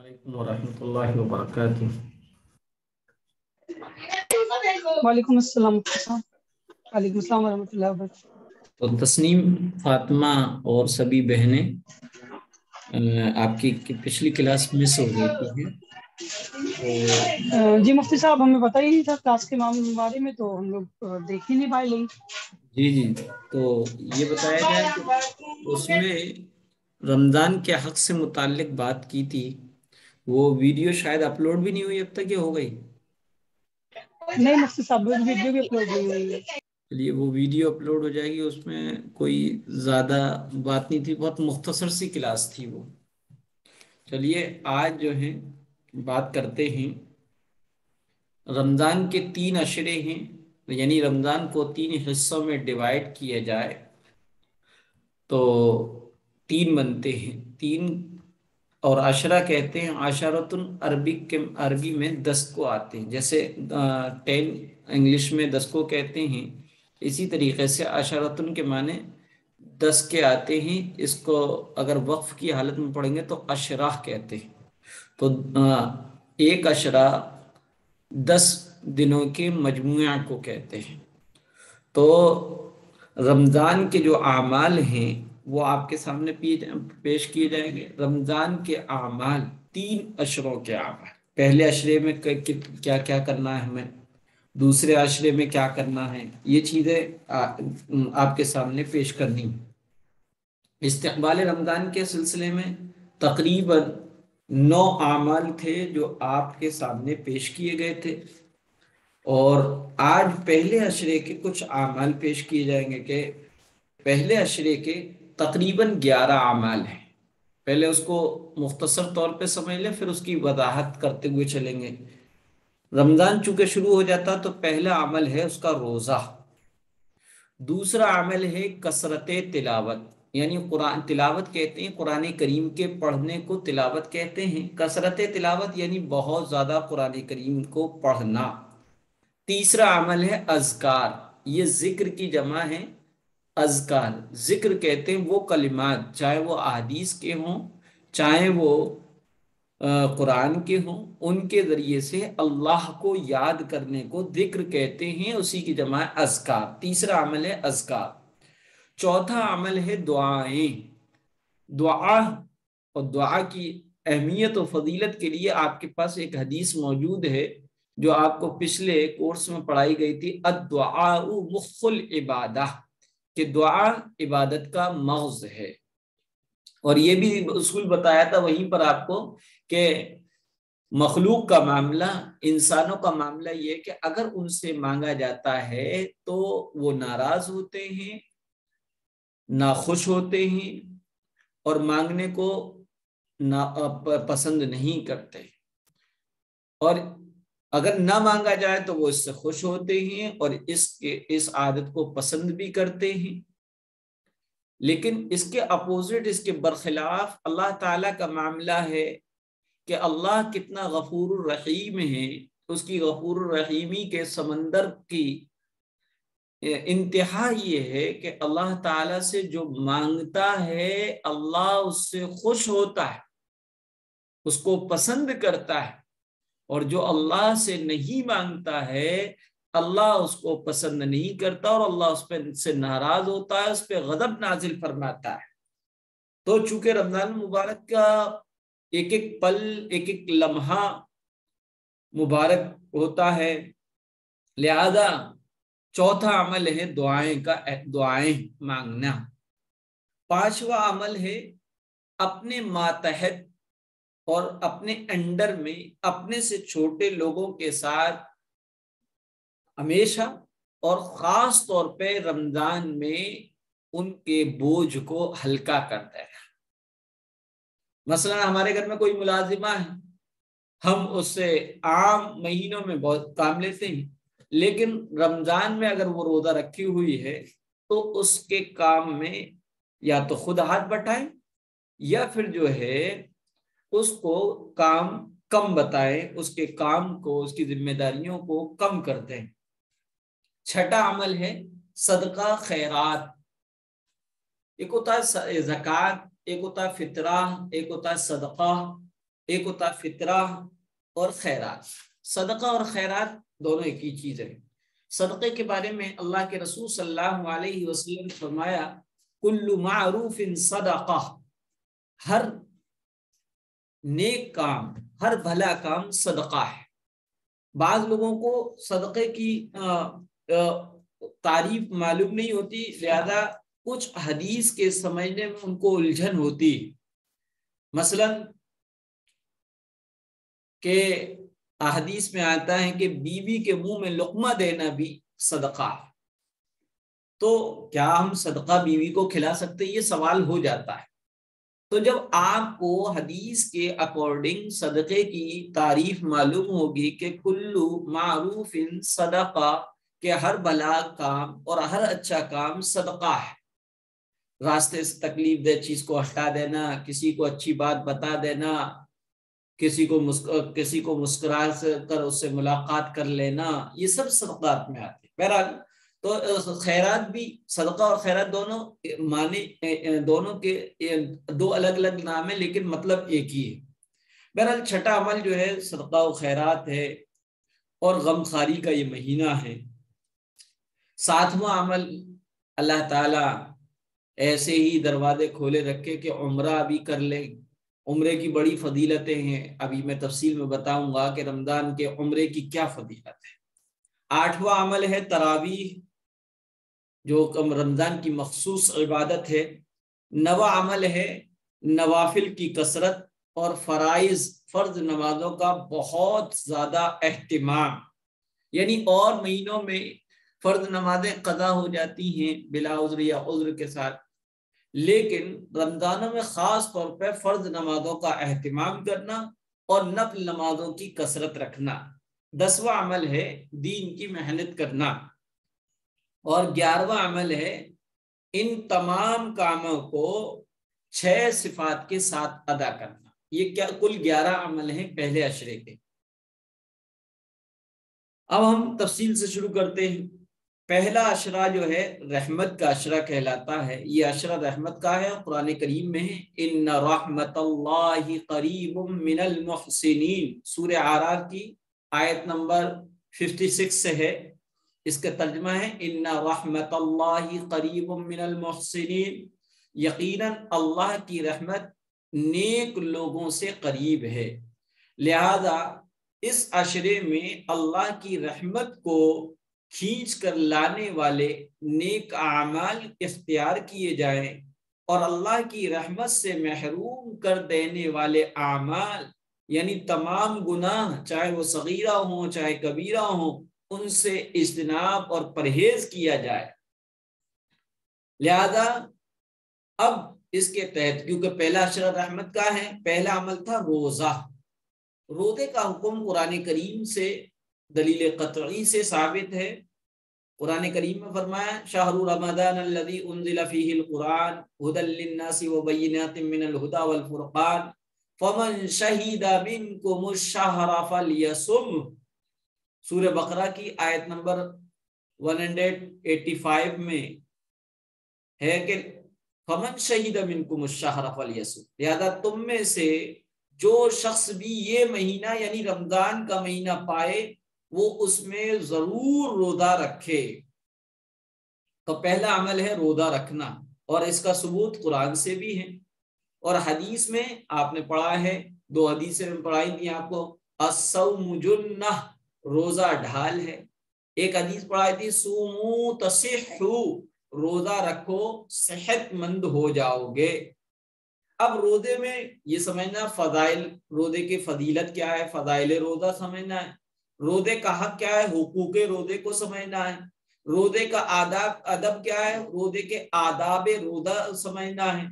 علیکم ورحمۃ اللہ وبرکاتہ۔ وعلیکم السلام وعلیکم السلام ورحمۃ اللہ وبرکاتہ۔ تو تسنیم، فاطمہ اور سبھی بہنیں، آپ کی پچھلی کلاس مس ہو گئی تھی تو جی مفتی صاحب، ہمیں پتہ ہی نہیں تھا کلاس کے بارے میں، تو ہم لوگ دیکھ ہی نہیں پائے لیں۔ جی تو یہ بتایا جائے کہ اس میں رمضان کے حق سے متعلق بات کی تھی، وہ ویڈیو شاید اپلوڈ بھی نہیں ہوئی اب تک، یہ ہو گئی؟ نہیں مفتی صاحب، ویڈیو بھی اپلوڈ نہیں ہوئی ہے۔ چلیے وہ ویڈیو اپلوڈ ہو جائے گی، اس میں کوئی زیادہ بات نہیں تھی، بہت مختصر سی کلاس تھی وہ۔ چلیے آج جو ہے بات کرتے ہیں، رمضان کے 3 عشرے ہیں، یعنی رمضان کو 3 حصوں میں ڈیوائڈ کیا جائے تو 3 بنتے ہیں، 3 اور عشرہ کہتے ہیں، عشرۃ عربی میں 10 کو آتے ہیں، جیسے 10 انگلش میں 10 کو کہتے ہیں، اسی طریقے سے عشرۃ کے معنی 10 کے آتے ہیں۔ اس کو اگر وقف کی حالت میں پڑھیں گے تو عشرہ کہتے ہیں، تو ایک عشرہ 10 دنوں کے مجموعہ کو کہتے ہیں۔ تو رمضان کے جو اعمال ہیں وہ آپ کے سامنے پیش کیے جائیں گے۔ رمضان کے اعمال 3 عشروں کے اعمال، پہلے عشرے میں کیا کیا کرنا ہے ہمیں، دوسرے عشرے میں کیا کرنا ہے، یہ چیزیں آپ کے سامنے پیش کرنی ہیں۔ استقبال رمضان کے سلسلے میں تقریباً 9 اعمال تھے جو آپ کے سامنے پیش کیے گئے تھے، اور آج پہلے عشرے کے کچھ اعمال پیش کیے جائیں گے کہ پہلے عشرے کے تقریباً 11 اعمال ہیں۔ پہلے اس کو مختصر طور پہ سمجھ لیں، پھر اس کی وضاحت کرتے ہوئے چلیں گے۔ رمضان چونکہ شروع ہو جاتا تو پہلا عمل ہے اس کا روزہ، دوسرا عمل ہے کثرت تلاوت، یعنی قرآن تلاوت کہتے ہیں، قرآن کریم کے پڑھنے کو تلاوت کہتے ہیں۔ کثرت تلاوت یعنی بہت زیادہ قرآن کریم کو پڑھنا۔ تیسرا عمل ہے اذکار، یہ ذکر کی جمع ہے اذکار، ذکر کہتے ہیں وہ کلمات، چاہے وہ احادیث کے ہوں چاہے وہ قرآن کے ہوں، ان کے ذریعے سے اللہ کو یاد کرنے کو ذکر کہتے ہیں، اسی کی جمع ہے اذکار۔ تیسرا عمل ہے اذکار۔ چوتھا عمل ہے دعائیں، دعا، اور دعا کی اہمیت و فضیلت کے لیے آپ کے پاس ایک حدیث موجود ہے جو آپ کو پچھلے کورس میں پڑھائی گئی تھی، الدعاء مخ العبادہ، کہ دعا عبادت کا مغز ہے۔ اور یہ بھی اصول بتایا تھا وہیں پر آپ کو کہ مخلوق کا معاملہ، انسانوں کا معاملہ یہ کہ اگر ان سے مانگا جاتا ہے تو وہ ناراض ہوتے ہیں، ناخوش ہوتے ہیں، اور مانگنے کو پسند نہیں کرتے، اور اگر نہ مانگا جائے تو وہ اس سے خوش ہوتے ہیں اور اس عادت کو پسند بھی کرتے ہیں۔ لیکن اس کے اپوزٹ، اس کے برخلاف اللہ تعالیٰ کا معاملہ ہے کہ اللہ کتنا غفور الرحیم ہے، اس کی غفور الرحیمی کے سمندر کی انتہا یہ ہے کہ اللہ تعالیٰ سے جو مانگتا ہے اللہ اس سے خوش ہوتا ہے، اس کو پسند کرتا ہے، اور جو اللہ سے نہیں مانگتا ہے اللہ اس کو پسند نہیں کرتا، اور اللہ اس پہ سے ناراض ہوتا ہے، اس پہ غضب نازل فرماتا ہے۔ تو چونکہ رمضان مبارک کا ایک ایک پل، ایک ایک لمحہ مبارک ہوتا ہے، لہذا چوتھا عمل ہے دعائیں مانگنا۔ پانچواں عمل ہے اپنے ماتحت اور اپنے انڈر میں اپنے سے چھوٹے لوگوں کے ساتھ ہمیشہ اور خاص طور پہ رمضان میں ان کے بوجھ کو ہلکا کرتا ہے۔ مثلا ہمارے گھر میں کوئی ملازمہ ہے، ہم اس سے عام مہینوں میں بہت کام لیتے ہیں، لیکن رمضان میں اگر وہ روزہ رکھی ہوئی ہے تو اس کے کام میں یا تو خود ہاتھ بٹائیں یا پھر جو ہے اس کو کام کم بتائیں، اس کے کام کو، اس کی ذمہ داریوں کو کم کر دیں۔ چھٹا عمل ہے صدقہ خیرات، ایک ہوتا ہے زکوٰۃ، ایک ہوتا ہے فطرہ، ایک ہوتا ہے صدقہ، ایک ہوتا ہے فطرہ اور خیرات۔ صدقہ اور خیرات دونوں ایک ہی چیز ہے۔ صدقے کے بارے میں اللہ کے رسول صلی اللہ علیہ وسلم نے فرمایا کل معروف صدقہ، ہر نیک کام، ہر بھلا کام صدقہ ہے۔ بعض لوگوں کو صدقے کی تعریف معلوم نہیں ہوتی، لہذا کچھ حدیث کے سمجھنے میں ان کو الجھن ہوتی۔ مثلا کہ احادیث میں آتا ہے کہ بیوی کے منہ میں لقمہ دینا بھی صدقہ ہے، تو کیا ہم صدقہ بیوی کو کھلا سکتے؟ یہ سوال ہو جاتا ہے۔ تو جب آپ کو حدیث کے اکارڈنگ صدقے کی تعریف معلوم ہوگی کہ کلو معروف صدقہ، کہ ہر بھلا کام اور ہر اچھا کام صدقہ ہے، راستے سے تکلیف دہ چیز کو ہٹا دینا، کسی کو اچھی بات بتا دینا، کسی کو مسکرا کر اس سے ملاقات کر لینا، یہ سب صدقات میں آتے ہیں۔ بہرحال تو خیرات بھی، صدقہ اور خیرات دونوں معنی، دونوں کے دو الگ الگ نام ہیں لیکن مطلب ایک ہی ہے۔ بہرحال چھٹا عمل جو ہے صدقہ و خیرات ہے، اور غمخواری کا یہ مہینہ ہے۔ ساتواں عمل اللہ تعالیٰ ایسے ہی دروازے کھولے رکھے کہ عمرہ بھی کر لیں۔ عمرے کی بڑی فضیلتیں ہیں، ابھی میں تفصیل میں بتاؤں گا کہ رمضان کے عمرے کی کیا فضیلت ہے۔ آٹھواں عمل ہے تراویح، جو رمضان کی مخصوص عبادت ہے۔ نواں عمل ہے نوافل کی کثرت اور فرض نمازوں کا بہت زیادہ اہتمام، یعنی اور مہینوں میں فرض نمازیں قضا ہو جاتی ہیں بلا عذر یا عذر کے ساتھ، لیکن رمضانوں میں خاص طور پہ فرض نمازوں کا اہتمام کرنا اور نفل نمازوں کی کثرت رکھنا۔ 10واں عمل ہے دین کی محنت کرنا، اور 11واں عمل ہے ان تمام کاموں کو 6 صفات کے ساتھ ادا کرنا۔ یہ کیا کل 11 عمل ہیں پہلے عشرے کے۔ اب ہم تفصیل سے شروع کرتے ہیں۔ پہلا عشرہ جو ہے رحمت کا عشرہ کہلاتا ہے، یہ عشرہ رحمت کا ہے، قرآن کریم میں ہے ان رحمت اللہ قریب من المحسنین، سورہ اعراف کی آیت نمبر 56 سے ہے۔ اس کا ترجمہ ہے ان رحمت اللہ قریب من المحسنین، یقیناً اللہ کی رحمت نیک لوگوں سے قریب ہے۔ لہذا اس عشرے میں اللہ کی رحمت کو کھینچ کر لانے والے نیک اعمال اختیار کیے جائیں، اور اللہ کی رحمت سے محروم کر دینے والے اعمال یعنی تمام گناہ چاہے وہ صغیرہ ہوں چاہے کبیرہ ہوں ان سے اجتناب اور پرہیز کیا جائے۔ لہذا اب اس کے تحت، کیونکہ پہلا عشرہ رحمت کا ہے، پہلا عمل تھا روزہ۔ روزے کا حکم قرآن کریم سے دلیل قطعی سے ثابت ہے۔ قرآن کریم میں فرمایا شہر رمضان الذی انزل فیہ القرآن ھدی للناس وبینات من الھدی والفرقان فمن شہد منکم الشہر فلیصم، سورہ بقرہ کی آیت نمبر 185 میں ہے کہ فمن شہد منکم الشہر فلیصم، لہذا تم میں سے جو شخص بھی یہ مہینہ یعنی رمضان کا مہینہ پائے وہ اس میں ضرور روزہ رکھے۔ تو پہلا عمل ہے روزہ رکھنا، اور اس کا ثبوت قرآن سے بھی ہے، اور حدیث میں آپ نے پڑھا ہے، 2 حدیثیں میں پڑھائی تھی آپ کو، الصوم جنہ، روزہ ڈھال ہے۔ ایک حدیث پڑھائی تھی صوموا تصحوا، روزہ رکھو صحت مند ہو جاؤ گے۔ اب روزے میں یہ سمجھنا فضائل، روزے کی فضیلت کیا ہے، فضائل روزہ سمجھنا ہے، روزے کا حق کیا ہے، حقوق روزے کو سمجھنا ہے، روزے کا ادب کیا ہے، روزے کے آداب روزہ سمجھنا ہے،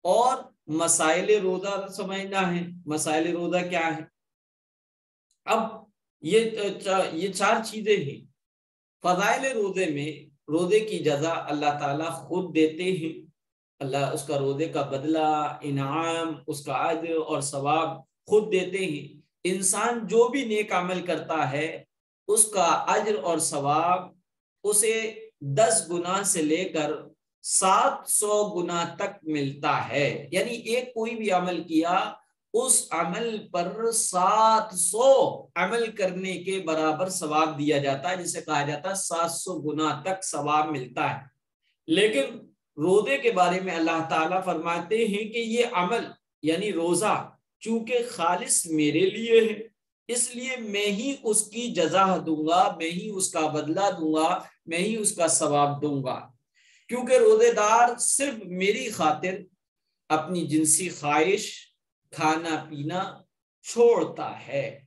اور مسائل روزہ سمجھنا ہے، مسائل روزہ کیا ہے۔ اب یہ 4 چیزیں ہیں۔ فضائل روزے میں روزے کی جزا اللہ تعالیٰ خود دیتے ہیں، اللہ اس کا روزے کا بدلہ، انعام، اس کا اجر اور ثواب خود دیتے ہیں۔ انسان جو بھی نیک عمل کرتا ہے اس کا اجر اور ثواب اسے 10 گنا سے لے کر 700 گنا تک ملتا ہے، یعنی ایک کوئی بھی عمل کیا اس عمل پر 700 عمل کرنے کے برابر ثواب دیا جاتا ہے، جسے کہا جاتا ہے 700 گنا تک ثواب ملتا ہے۔ لیکن روزے کے بارے میں اللہ تعالیٰ فرماتے ہیں کہ یہ عمل یعنی روزہ چونکہ خالص میرے لیے ہے، اس لیے میں ہی اس کی جزا دوں گا، میں ہی اس کا بدلہ دوں گا، میں ہی اس کا ثواب دوں گا، کیونکہ روزے دار صرف میری خاطر اپنی جنسی خواہش، کھانا پینا چھوڑتا ہے۔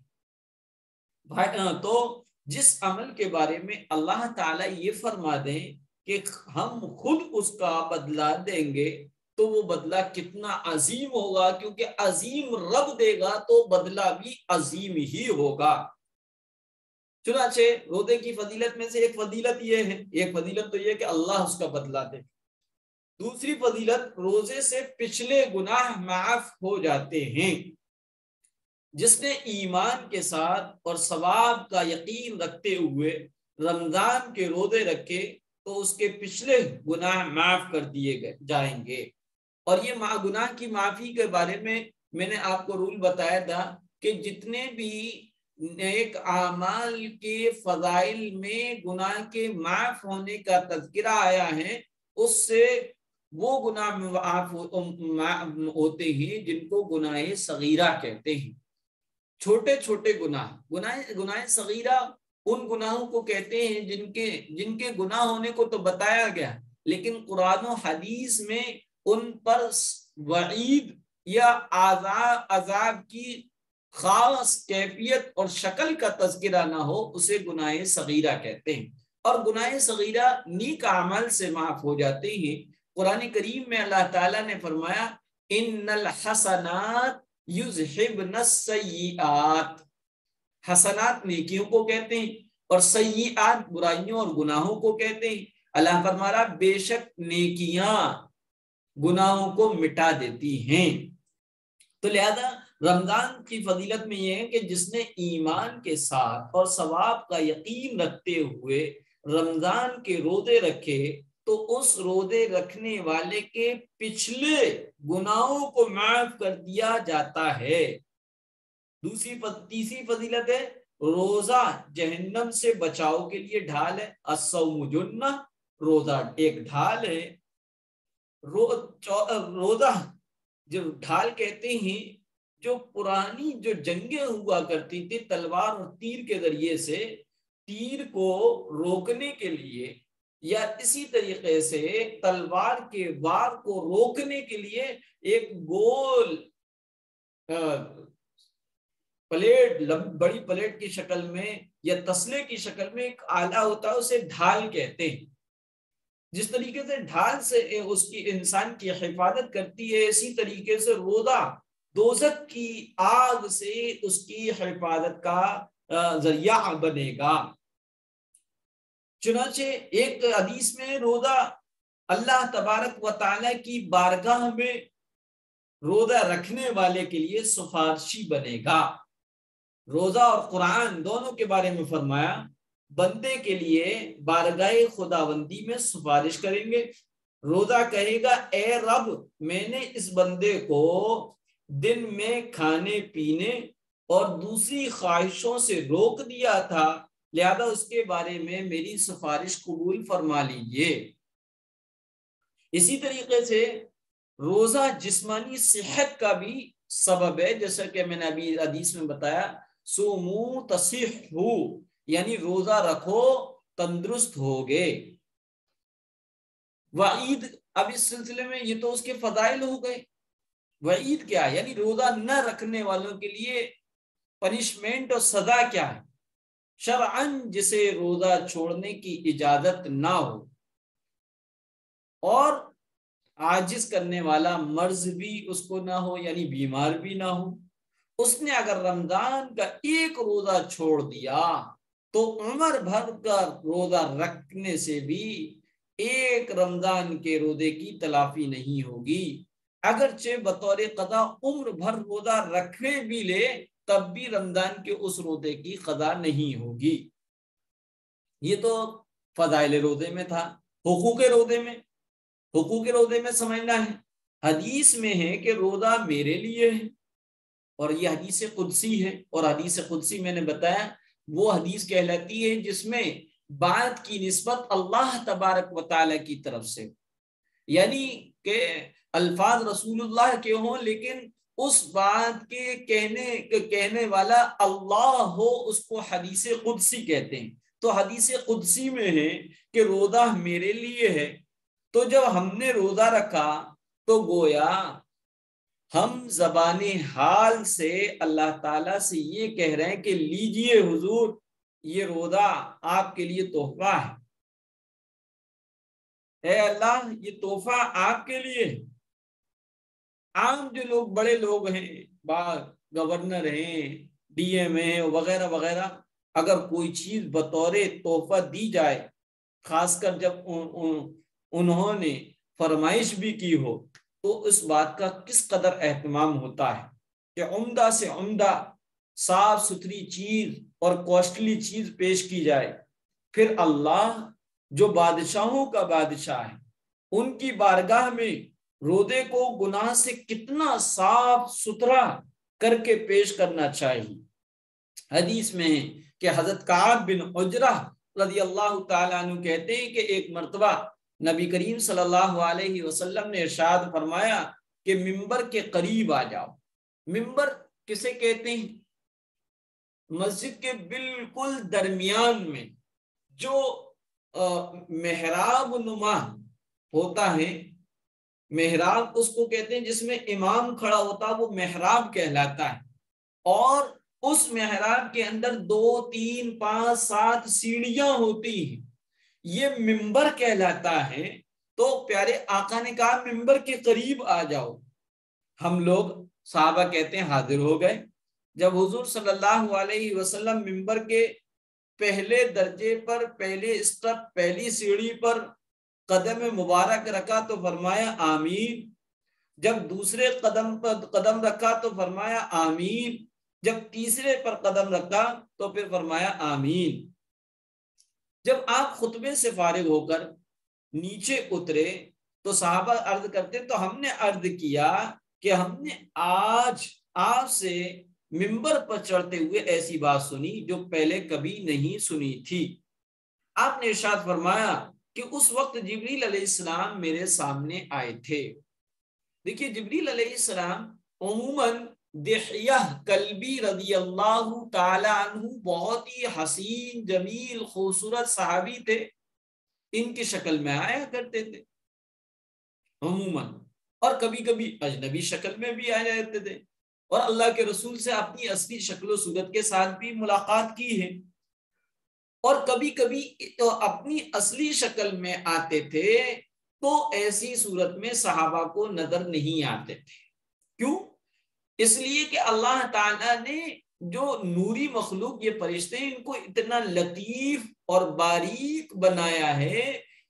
تو جس عمل کے بارے میں اللہ تعالیٰ یہ فرما دیں کہ ہم خود اس کا بدلہ دیں گے، تو وہ بدلہ کتنا عظیم ہوگا، کیونکہ عظیم رب دے گا تو بدلہ بھی عظیم ہی ہوگا۔ چنانچہ روزے کی فضیلت میں سے ایک فضیلت یہ ہے، ایک فضیلت تو یہ کہ اللہ اس کا بدلہ دے، دوسری فضیلت روزے سے پچھلے گناہ معاف ہو جاتے ہیں۔ جس نے ایمان کے ساتھ اور ثواب کا یقین رکھتے ہوئے رمضان کے روزے رکھے تو اس کے پچھلے گناہ معاف کر دیے جائیں گے۔ اور یہ گناہ کی معافی کے بارے میں نے آپ کو رول بتایا تھا کہ جتنے بھی نیک اعمال کے فضائل میں گناہ کے معاف ہونے کا تذکرہ آیا ہے، اس سے وہ گناہ معاف ہوتے ہیں جن کو گناہ صغیرہ کہتے ہیں۔ چھوٹے چھوٹے گناہ صغیرہ ان گناہوں کو کہتے ہیں جن کے گناہ ہونے کو تو بتایا گیا، لیکن قرآن و حدیث میں ان پر وعید یا عذاب کی خاص کیفیت اور شکل کا تذکرہ نہ ہو، اسے گناہ صغیرہ کہتے ہیں۔ اور گناہ صغیرہ نیک اعمال سے معاف ہو جاتے ہیں۔ قرآن کریم میں اللہ تعالیٰ نے فرمایا ان الحسنات یذہبن السیئات، حسنات نیکیوں کو کہتے ہیں اور سیئات برائیوں اور گناہوں کو کہتے ہیں۔ اللہ فرما رہا بے شک نیکیاں گناہوں کو مٹا دیتی ہیں۔ تو لہذا رمضان کی فضیلت میں یہ ہے کہ جس نے ایمان کے ساتھ اور ثواب کا یقین رکھتے ہوئے رمضان کے روزے رکھے تو اس روزے رکھنے والے کے پچھلے گناہوں کو معاف کر دیا جاتا ہے۔ تیسری فضیلت ہے روزہ جہنم سے بچاؤ کے لیے ڈھال ہے۔ الصوم جنہ، روزہ ایک ڈھال ہے۔ روزہ جو ڈھال کہتے ہیں، جو پرانی جو جنگیں ہوا کرتی تھی تلوار اور تیر کے ذریعے سے، تیر کو روکنے کے لیے یا اسی طریقے سے تلوار کے وار کو روکنے کے لیے ایک گول پلیٹ، بڑی پلیٹ کی شکل میں یا تسلے کی شکل میں ایک آلہ ہوتا ہے، اسے ڈھال کہتے ہیں۔ جس طریقے سے ڈھال سے اس کی انسان کی حفاظت کرتی ہے، اسی طریقے سے روزہ دوزخ کی آگ سے اس کی حفاظت کا ذریعہ بنے گا۔ چنانچہ ایک حدیث میں روزہ اللہ تبارک و تعالی کی بارگاہ میں روزہ رکھنے والے کے لیے سفارشی بنے گا۔ روزہ اور قرآن دونوں کے بارے میں فرمایا بندے کے لیے بارگاہ خداوندی میں سفارش کریں گے۔ روزہ کہے گا اے رب، میں نے اس بندے کو دن میں کھانے پینے اور دوسری خواہشوں سے روک دیا تھا، لہذا اس کے بارے میں میری سفارش قبول فرما لیجیے۔ اسی طریقے سے روزہ جسمانی صحت کا بھی سبب ہے، جیسا کہ میں نے ابھی حدیث میں بتایا سومو تصحو، یعنی روزہ رکھو تندرست ہوگے۔ وعید، اب اس سلسلے میں یہ تو اس کے فضائل ہو گئے، وعید کیا ہے؟ یعنی روزہ نہ رکھنے والوں کے لیے پنشمنٹ اور سزا کیا ہے؟ شرعاً جسے روزہ چھوڑنے کی اجازت نہ ہو اور عاجز کرنے والا مرض بھی اس کو نہ ہو، یعنی بیمار بھی نہ ہو، اس نے اگر رمضان کا ایک روزہ چھوڑ دیا تو عمر بھر کا روزہ رکھنے سے بھی ایک رمضان کے روزے کی تلافی نہیں ہوگی۔ اگرچہ بطور قضا عمر بھر روزہ رکھنے بھی لے تب بھی رمضان کے اس روزے کی قضا نہیں ہوگی۔ یہ تو فضائل روزے میں تھا۔ حقوق روزے میں سمجھنا ہے، حدیث میں ہے کہ روزہ میرے لیے ہے، اور یہ حدیث قدسی ہے، اور حدیث قدسی میں نے بتایا وہ حدیث کہلاتی ہے جس میں بات کی نسبت اللہ تبارک و تعالی کی طرف سے، یعنی کہ الفاظ رسول اللہ کے ہوں لیکن اس بات کے کہنے والا اللہ ہو، اس کو حدیث قدسی کہتے ہیں۔ تو حدیث قدسی میں ہے کہ روزہ میرے لیے ہے، تو جب ہم نے روزہ رکھا تو گویا ہم زبان حال سے اللہ تعالیٰ سے یہ کہہ رہے ہیں کہ لیجئے حضور، یہ روزہ آپ کے لیے تحفہ ہے، اے اللہ یہ تحفہ آپ کے لیے۔ عام جو لوگ بڑے لوگ ہیں، گورنر ہیں، ڈی ایم ہیں وغیرہ وغیرہ، اگر کوئی چیز بطور تحفہ دی جائے، خاص کر جب انہوں نے فرمائش بھی کی ہو، تو اس بات کا کس قدر اہتمام ہوتا ہے کہ عمدہ سے عمدہ صاف ستھری چیز اور کوسٹلی چیز پیش کی جائے۔ پھر اللہ جو بادشاہوں کا بادشاہ ہے، ان کی بارگاہ میں روزے کو گناہ سے کتنا صاف ستھرا کر کے پیش کرنا چاہیے۔ حدیث میں ہے کہ حضرت کعب بن عجرہ رضی اللہ تعالیٰ عنہ کہتے ہیں کہ ایک مرتبہ نبی کریم صلی اللہ علیہ وسلم نے ارشاد فرمایا کہ ممبر کے قریب آ جاؤ۔ ممبر کسے کہتے ہیں؟ مسجد کے بالکل درمیان میں جو محراب نما ہوتا ہے، محراب اس کو کہتے ہیں جس میں امام کھڑا ہوتا ہے، وہ محراب کہلاتا ہے، اور اس محراب کے اندر 2 3 5 7 سیڑھیاں ہوتی ہیں، یہ ممبر کہلاتا ہے۔ تو پیارے آقا نے کہا ممبر کے قریب آ جاؤ۔ ہم لوگ صحابہ کہتے ہیں حاضر ہو گئے۔ جب حضور صلی اللہ علیہ وسلم ممبر کے پہلے درجے پر، پہلے اسٹپ، پہلی سیڑھی پر قدم مبارک رکھا تو فرمایا آمین۔ جب دوسرے قدم پر قدم رکھا تو فرمایا آمین۔ جب تیسرے پر قدم رکھا تو پھر فرمایا آمین۔ جب آپ خطبے سے فارغ ہو کر نیچے اترے تو صحابہ عرض کرتے تو ہم نے عرض کیا کہ ہم نے آج آپ سے ممبر پر چڑھتے ہوئے ایسی بات سنی جو پہلے کبھی نہیں سنی تھی۔ آپ نے ارشاد فرمایا کہ اس وقت جبریل علیہ السلام میرے سامنے آئے تھے۔ دیکھیے جبریل علیہ السلام عموماً دحیہ کلبی رضی اللہ تعالی عنہ بہت ہی حسین جمیل خوبصورت صحابی تھے، ان کی شکل میں آیا کرتے تھے عموماً، اور کبھی کبھی اجنبی شکل میں بھی آ جاتے تھے، اور اللہ کے رسول سے اپنی اصلی شکل و صورت کے ساتھ بھی ملاقات کی ہے، اور کبھی کبھی تو اپنی اصلی شکل میں آتے تھے تو ایسی صورت میں صحابہ کو نظر نہیں آتے تھے۔ کیوں؟ اس لیے کہ اللہ تعالیٰ نے جو نوری مخلوق یہ فرشتے ہیں ان کو اتنا لطیف اور باریک بنایا ہے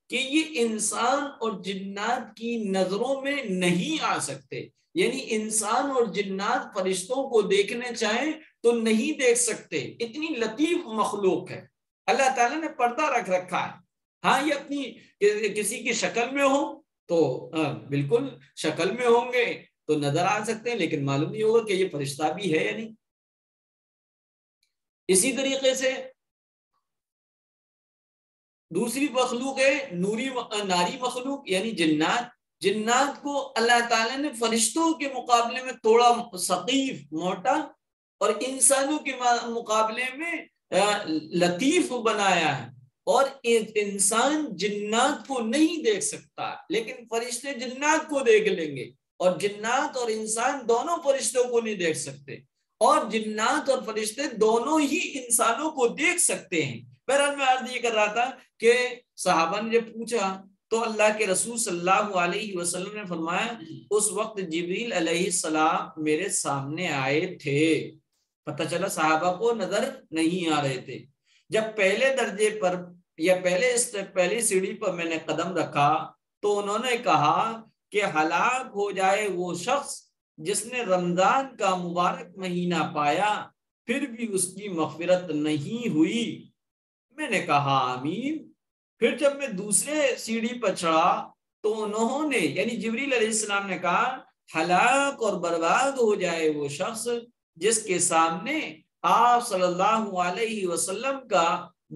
کہ یہ انسان اور جنات کی نظروں میں نہیں آ سکتے، یعنی انسان اور جنات فرشتوں کو دیکھنے چاہیں تو نہیں دیکھ سکتے، اتنی لطیف مخلوق ہے۔ اللہ تعالیٰ نے پردہ رکھ رکھا ہے۔ ہاں یہ اپنی کسی کی شکل میں ہو تو بالکل شکل میں ہوں گے تو نظر آ سکتے ہیں، لیکن معلوم نہیں ہوگا کہ یہ فرشتہ بھی ہے یا نہیں۔ اسی طریقے سے دوسری مخلوق ہے ناری مخلوق یعنی جنات۔ جنات کو اللہ تعالیٰ نے فرشتوں کے مقابلے میں تھوڑا ثقیف موٹا اور انسانوں کے مقابلے میں لطیف بنایا ہے، اور انسان جنات کو نہیں دیکھ سکتا لیکن فرشتے جنات کو دیکھ لیں گے، اور جنات اور انسان دونوں فرشتوں کو نہیں دیکھ سکتے، اور جنات اور فرشتے دونوں ہی انسانوں کو دیکھ سکتے ہیں۔ بہرحال میں عرض یہ کر رہا تھا کہ صحابہ نے جب پوچھا تو اللہ کے رسول صلی اللہ علیہ وسلم نے فرمایا اس وقت جبریل علیہ السلام میرے سامنے آئے تھے۔ پتہ چلا صحابہ کو نظر نہیں آ رہے تھے۔ جب پہلے درجے پر یا پہلی سیڑھی پر میں نے قدم رکھا تو انہوں نے کہا کہ ہلاک ہو جائے وہ شخص جس نے رمضان کا مبارک مہینہ پایا پھر بھی اس کی مغفرت نہیں ہوئی۔ میں نے کہا آمین۔ پھر جب میں دوسرے سیڑھی پر چڑھا تو انہوں نے یعنی جبریل علیہ السلام نے کہا ہلاک اور برباد ہو جائے وہ شخص جس کے سامنے آپ صلی اللہ علیہ وسلم کا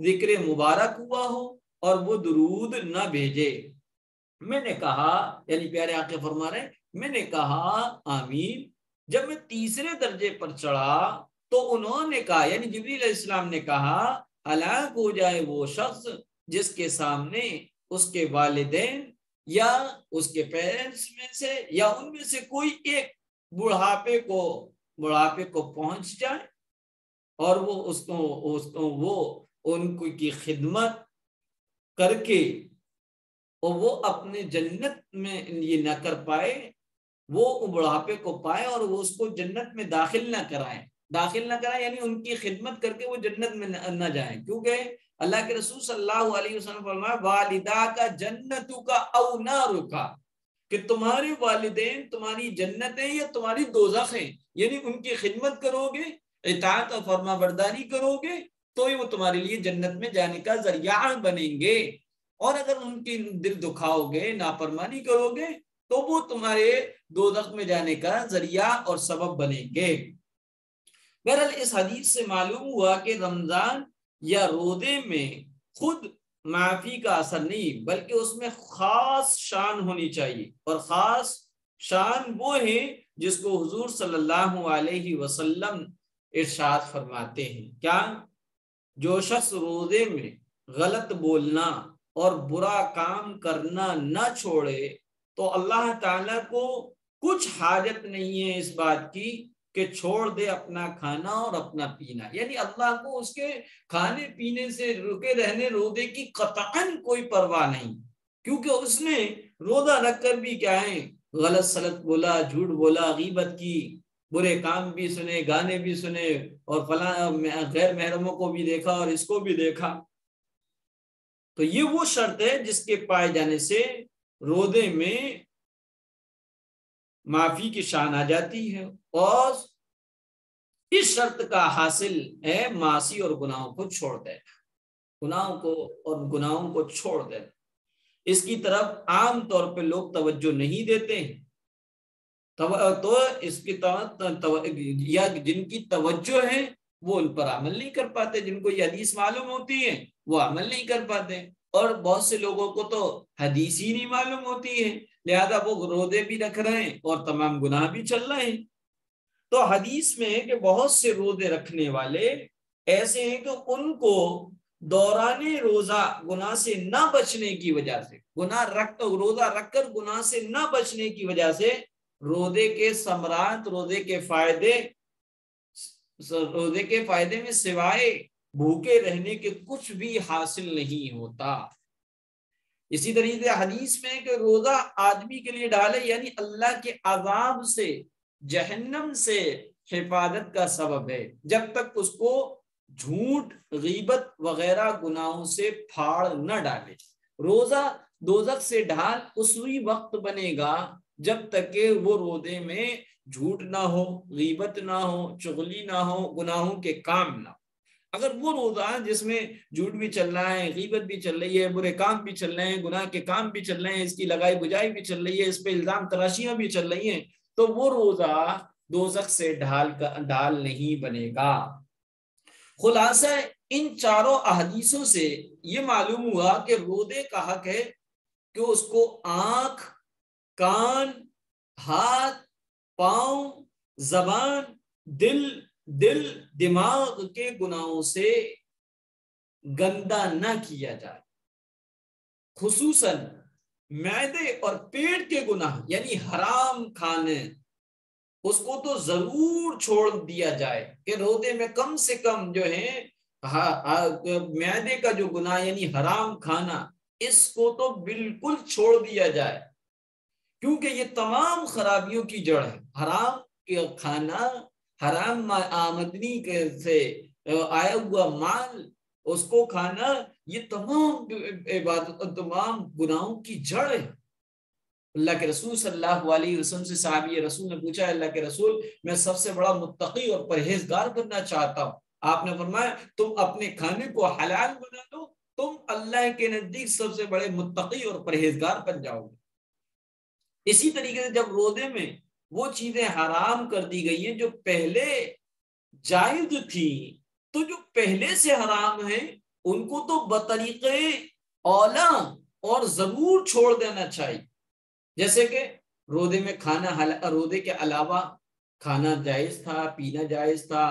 ذکر مبارک ہوا ہو اور وہ درود نہ بھیجے۔ میں نے کہا، یعنی پیارے آقا فرما رہے ہیں، میں نے کہا آمین۔ جب میں تیسرے درجے پر چڑھا تو انہوں نے کہا، یعنی جبریل علیہ السلام نے کہا، ہلاک ہو جائے وہ شخص جس کے سامنے اس کے والدین یا اس کے پیرنٹس میں سے یا ان میں سے کوئی ایک بڑھاپے کو پہنچ جائے اور وہ ان کی خدمت کر کے اور وہ اپنے جنت میں یہ نہ کر پائے، وہ بڑھاپے کو پائے اور وہ اس کو جنت میں داخل نہ کرائیں یعنی ان کی خدمت کر کے وہ جنت میں نہ جائیں، کیونکہ اللہ کے رسول صلی اللہ علیہ وسلم فرمایا والدہ کا جنت کا او نار کا، کہ تمہارے والدین تمہاری جنت ہیں یا تمہاری دوزخ ہیں، یعنی ان کی خدمت کرو گے، اطاعت اور فرما برداری کرو گے تو وہ تمہارے لیے جنت میں جانے کا ذریعہ بنیں گے، اور اگر ان کی دل دکھاؤ گے، نافرمانی کرو گے تو وہ تمہارے دوزخ میں جانے کا ذریعہ اور سبب بنیں گے۔ بہرحال اس حدیث سے معلوم ہوا کہ رمضان یا روزے میں خود معافی کا اثر نہیں، بلکہ اس میں خاص شان ہونی چاہیے، اور خاص شان وہ ہے جس کو حضور صلی اللہ علیہ وسلم ارشاد فرماتے ہیں، کیا؟ جو شخص روزے میں غلط بولنا اور برا کام کرنا نہ چھوڑے تو اللہ تعالیٰ کو کچھ حاجت نہیں ہے اس بات کی کہ چھوڑ دے اپنا کھانا اور اپنا پینا، یعنی اللہ کو اس کے کھانے پینے سے رکے رہنے روزے کی قطعاً کوئی پرواہ نہیں، کیونکہ اس نے روزہ رکھ کر بھی کیا ہے، غلط سلط بولا، جھوٹ بولا، غیبت کی، برے کام بھی سنے، گانے بھی سنے، اور فلاں غیر محرموں کو بھی دیکھا اور اس کو بھی دیکھا۔ تو یہ وہ شرط ہے جس کے پائے جانے سے روزے میں معافی کی شان آ جاتی ہے، اور اس شرط کا حاصل ہے معاصی اور گناہوں کو چھوڑ دینا، گناہوں کو چھوڑ دینا۔ اس کی طرف عام طور پہ لوگ توجہ نہیں دیتے ہیں، تو اس کی یا جن کی توجہ ہے وہ ان پر عمل نہیں کر پاتے، جن کو یہ حدیث معلوم ہوتی ہے وہ عمل نہیں کر پاتے، اور بہت سے لوگوں کو تو حدیث ہی نہیں معلوم ہوتی ہے، لہذا وہ روزے بھی رکھ رہے ہیں اور تمام گناہ بھی چل رہے ہیں۔ تو حدیث میں کہ بہت سے روزے رکھنے والے ایسے ہیں کہ ان کو دوران روزہ گناہ سے نہ بچنے کی وجہ سے، روزہ رکھ کر گناہ سے نہ بچنے کی وجہ سے روزے کے ثمرات، روزے کے فائدے میں سوائے بھوکے رہنے کے کچھ بھی حاصل نہیں ہوتا۔ اسی طریقے سے حدیث میں کہ روزہ آدمی کے لیے ڈالے، یعنی اللہ کے عذاب سے، جہنم سے حفاظت کا سبب ہے، جب تک اس کو جھوٹ، غیبت وغیرہ گناہوں سے پھاڑ نہ ڈالے۔ روزہ دوزخ سے ڈھال اسی وقت بنے گا جب تک کہ وہ روزے میں جھوٹ نہ ہو، غیبت نہ ہو، چغلی نہ ہو، گناہوں کے کام نہ ہو۔ اگر وہ روزہ جس میں جھوٹ بھی چل رہا ہے، غیبت بھی چل رہی ہے، برے کام بھی چل رہے ہیں، گناہ کے کام بھی چل رہے ہیں، اس کی لگائی بجائی بھی چل رہی ہے، اس پہ الزام تراشیاں بھی چل رہی ہیں، تو وہ روزہ دوزخ سے ڈھال نہیں بنے گا۔ خلاصہ ان چاروں احادیثوں سے یہ معلوم ہوا کہ روزے کا حق ہے کہ اس کو آنکھ، کان، ہاتھ، پاؤں، زبان، دل، دماغ کے گناہوں سے گندا نہ کیا جائے، خصوصاً معدے اور پیٹ کے گناہ، یعنی حرام کھانے، اس کو تو ضرور چھوڑ دیا جائے کہ روزے میں کم سے کم جو ہے معدے کا جو گناہ یعنی حرام کھانا، اس کو تو بالکل چھوڑ دیا جائے، کیونکہ یہ تمام خرابیوں کی جڑ ہے۔ حرام کھانا، حرام آمدنی سے آیا ہوا مال، اس کو کھانا، یہ تمام عبادت اور تمام گناہوں کی جڑ ہے۔ اللہ کے رسول صلی اللہ علیہ وسلم سے صحابی رسول نے پوچھا، اللہ کے رسول میں سب سے بڑا متقی اور پرہیزگار بننا چاہتا ہوں۔ آپ نے فرمایا تم اپنے کھانے کو حلال بنا دو، تم اللہ کے نزدیک سب سے بڑے متقی اور پرہیزگار بن جاؤ گے۔ اسی طریقے سے جب روزے میں وہ چیزیں حرام کر دی گئی ہیں جو پہلے جائز تھی تو جو پہلے سے حرام ہیں ان کو تو بطریقے اولا اور ضرور چھوڑ دینا چاہیے. جیسے کہ روزے میں کھانا، روزے کے علاوہ کھانا جائز تھا، پینا جائز تھا،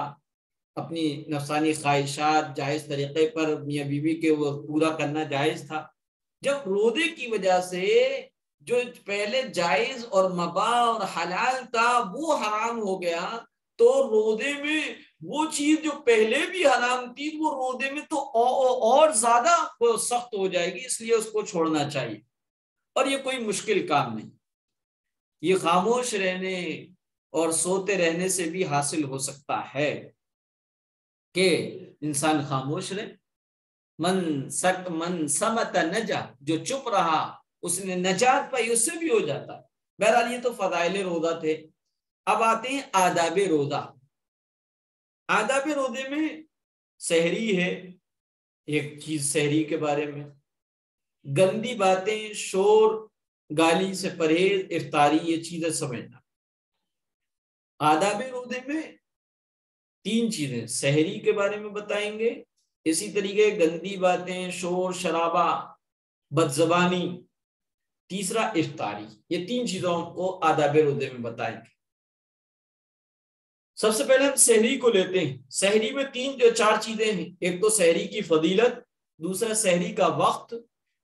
اپنی نفسانی خواہشات جائز طریقے پر میاں بیوی کے وہ پورا کرنا جائز تھا. جب روزے کی وجہ سے جو پہلے جائز اور مباح اور حلال تھا وہ حرام ہو گیا، تو روزے میں وہ چیز جو پہلے بھی حرام تھی وہ روزے میں تو اور زیادہ سخت ہو جائے گی، اس لیے اس کو چھوڑنا چاہیے. اور یہ کوئی مشکل کام نہیں، یہ خاموش رہنے اور سوتے رہنے سے بھی حاصل ہو سکتا ہے کہ انسان خاموش رہے. من سمت نجا، جو چپ رہا اس نے نجات پائی، اس سے بھی ہو جاتا ہے. بہرحال یہ تو فضائل روزہ تھے. اب آتے ہیں آداب روزہ. آداب روزے میں سحری ہے ایک چیز، سحری کے بارے میں گندی باتیں، شور گالی سے پرہیز، افطاری، یہ چیزیں سمجھنا. آداب روزے میں 3 چیزیں سحری کے بارے میں بتائیں گے، اسی طریقے گندی باتیں، شور شرابہ، بد زبانی، تیسرا افطاری. یہ 3 چیزوں کو آداب روزے میں بتائیں گے. سب سے پہلے ہم سحری کو لیتے ہیں. سحری میں 4 چیزیں ہیں. ایک تو سحری کی فضیلت، دوسرا سحری کا وقت،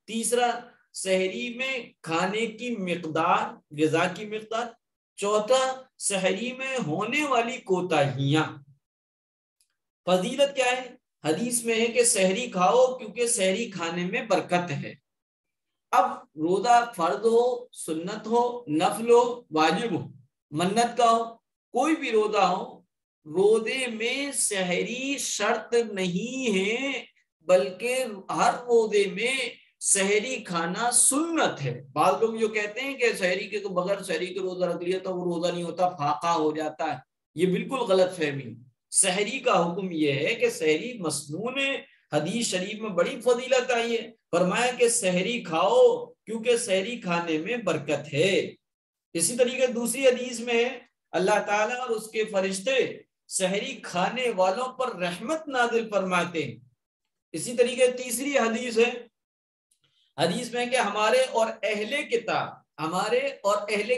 تیسرا سحری میں کھانے کی مقدار، غذا کی مقدار، چوتھا سحری میں ہونے والی کوتاہیاں. فضیلت کیا ہے؟ حدیث میں ہے کہ سحری کھاؤ کیونکہ سحری کھانے میں برکت ہے. اب روزہ فرض ہو، سنت ہو، نفل ہو، واجب ہو، منت کا ہو، کوئی بھی روزہ ہو، روزے میں سحری شرط نہیں ہے، بلکہ ہر روزے میں سحری کھانا سنت ہے. بعض لوگ جو کہتے ہیں کہ سحری کے بغیر سحری کے روزہ رکھ لیا تو وہ روزہ نہیں ہوتا، فاقہ ہو جاتا ہے، یہ بالکل غلط فہمی. سحری کا حکم یہ ہے کہ سحری مسنون ہے. حدیث شریف میں بڑی فضیلت آئی ہے، فرمایا کہ سحری کھاؤ کیونکہ سحری کھانے میں برکت ہے. اسی طریقے دوسری حدیث میں اللہ تعالیٰ اور اس کے فرشتے سحری کھانے والوں پر رحمت نازل فرماتے ہیں. اسی طریقے تیسری حدیث ہے، حدیث میں کہ ہمارے اور اہل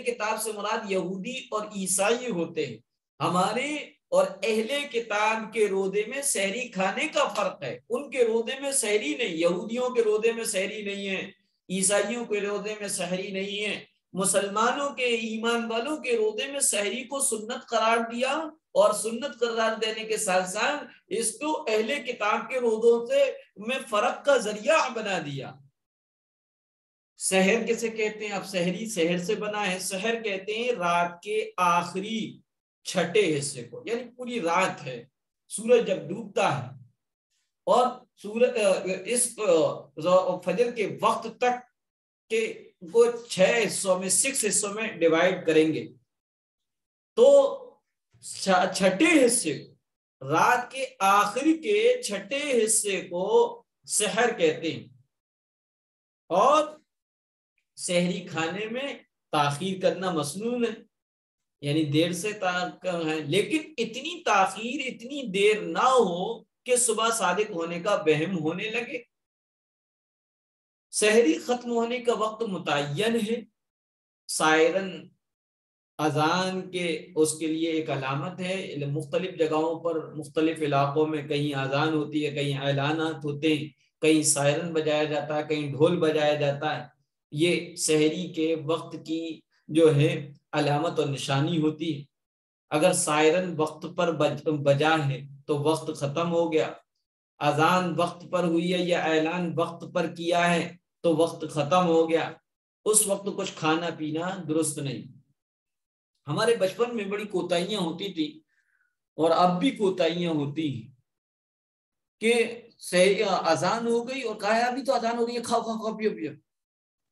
کتاب سے مراد یہودی اور عیسائی ہوتے ہیں. ہمارے اور اہل کتاب کے روزے میں سحری کھانے کا فرق ہے. ان کے روزے میں سحری نہیں، یہودیوں کے روزے میں سحری نہیں ہے، عیسائیوں کے روزے میں سحری نہیں ہے. مسلمانوں کے، ایمان والوں کے روزے میں سحری کو سنت قرار دیا، اور سنت قرار دینے کے ساتھ ساتھ اس کو اہل کتاب کے روزوں سے میں فرق کا ذریعہ بنا دیا. سحر کسے کہتے ہیں؟ اب سحری سحر سے بنا ہے. سحر کہتے ہیں رات کے آخری چھٹے حصے کو، یعنی پوری رات ہے، سورج جب ڈوبتا ہے اور سورج اس فجر کے وقت تک کہ وہ 6 حصوں میں 6 حصوں میں ڈیوائیڈ کریں گے، تو چھٹے حصے کو، رات کے آخری کے چھٹے حصے کو سحر کہتے ہیں. اور سحری کھانے میں تاخیر کرنا مسنون ہے، یعنی دیر سے ہے، لیکن اتنی تاخیر، اتنی دیر نہ ہو کہ صبح صادق ہونے کا وہم ہونے لگے. سحری ختم ہونے کا وقت متعین ہے. سائرن اذان کے اس کے لیے ایک علامت ہے. مختلف جگہوں پر، مختلف علاقوں میں کہیں اذان ہوتی ہے، کہیں اعلانات ہوتے ہیں، کہیں سائرن بجایا جاتا ہے، کہیں ڈھول بجایا جاتا ہے. یہ سحری کے وقت کی جو ہے علامت اور نشانی ہوتی ہے. اگر سائرن وقت پر بجا ہے تو وقت ختم ہو گیا. اذان وقت پر ہوئی ہے یا اعلان وقت پر کیا ہے تو وقت ختم ہو گیا. اس وقت کچھ کھانا پینا درست نہیں. ہمارے بچپن میں بڑی کوتاہیاں ہوتی تھی اور اب بھی کوتاہیاں ہوتی ہیں کہ اذان ہو گئی اور کہا ابھی تو اذان ہو گئی ہے، کھاؤ کھاؤ کھاؤ، پیو پیو.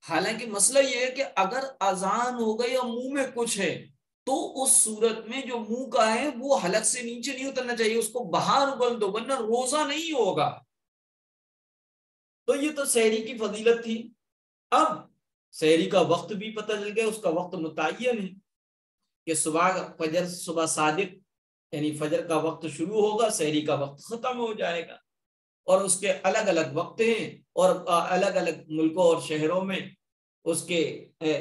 حالانکہ مسئلہ یہ ہے کہ اگر اذان ہو گئی اور منہ میں کچھ ہے تو اس صورت میں جو منہ کا ہے وہ حلق سے نیچے نہیں اترنا چاہیے، اس کو باہر اگل دو ورنہ روزہ نہیں ہوگا. تو یہ تو سحری کی فضیلت تھی. اب سحری کا وقت بھی پتہ چل گیا، اس کا وقت متعین ہے کہ صبح فجر، صبح صادق یعنی فجر کا وقت شروع ہوگا، سحری کا وقت ختم ہو جائے گا، اور اس کے الگ الگ وقت ہیں، اور الگ الگ ملکوں اور شہروں میں اس کے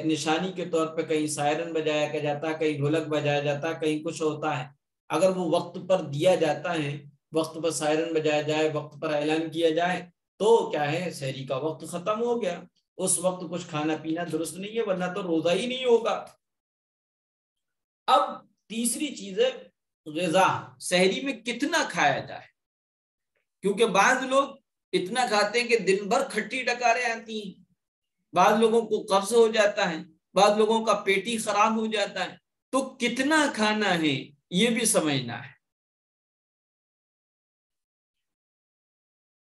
نشانی کے طور پہ کہیں سائرن بجایا جاتا ہے، کہیں ڈھولک بجایا جاتا ہے، کہیں کچھ ہوتا ہے۔ اگر وہ وقت پر دیا جاتا ہے، وقت پر سائرن بجایا جائے، وقت پر اعلان کیا جائے، تو کیا ہے، سحری کا وقت ختم ہو گیا، اس وقت کچھ کھانا پینا درست نہیں ہے، ورنہ تو روزہ ہی نہیں ہوگا۔ اب تیسری چیز ہے غذا، سحری میں کتنا کھایا جائے، کیونکہ بعض لوگ اتنا کھاتے ہیں کہ دن بھر کھٹی ڈکاریں آتی ہیں، بعض لوگوں کو قبض ہو جاتا ہے، بعض لوگوں کا پیٹ ہی خراب ہو جاتا ہے، تو کتنا کھانا ہے یہ بھی سمجھنا ہے۔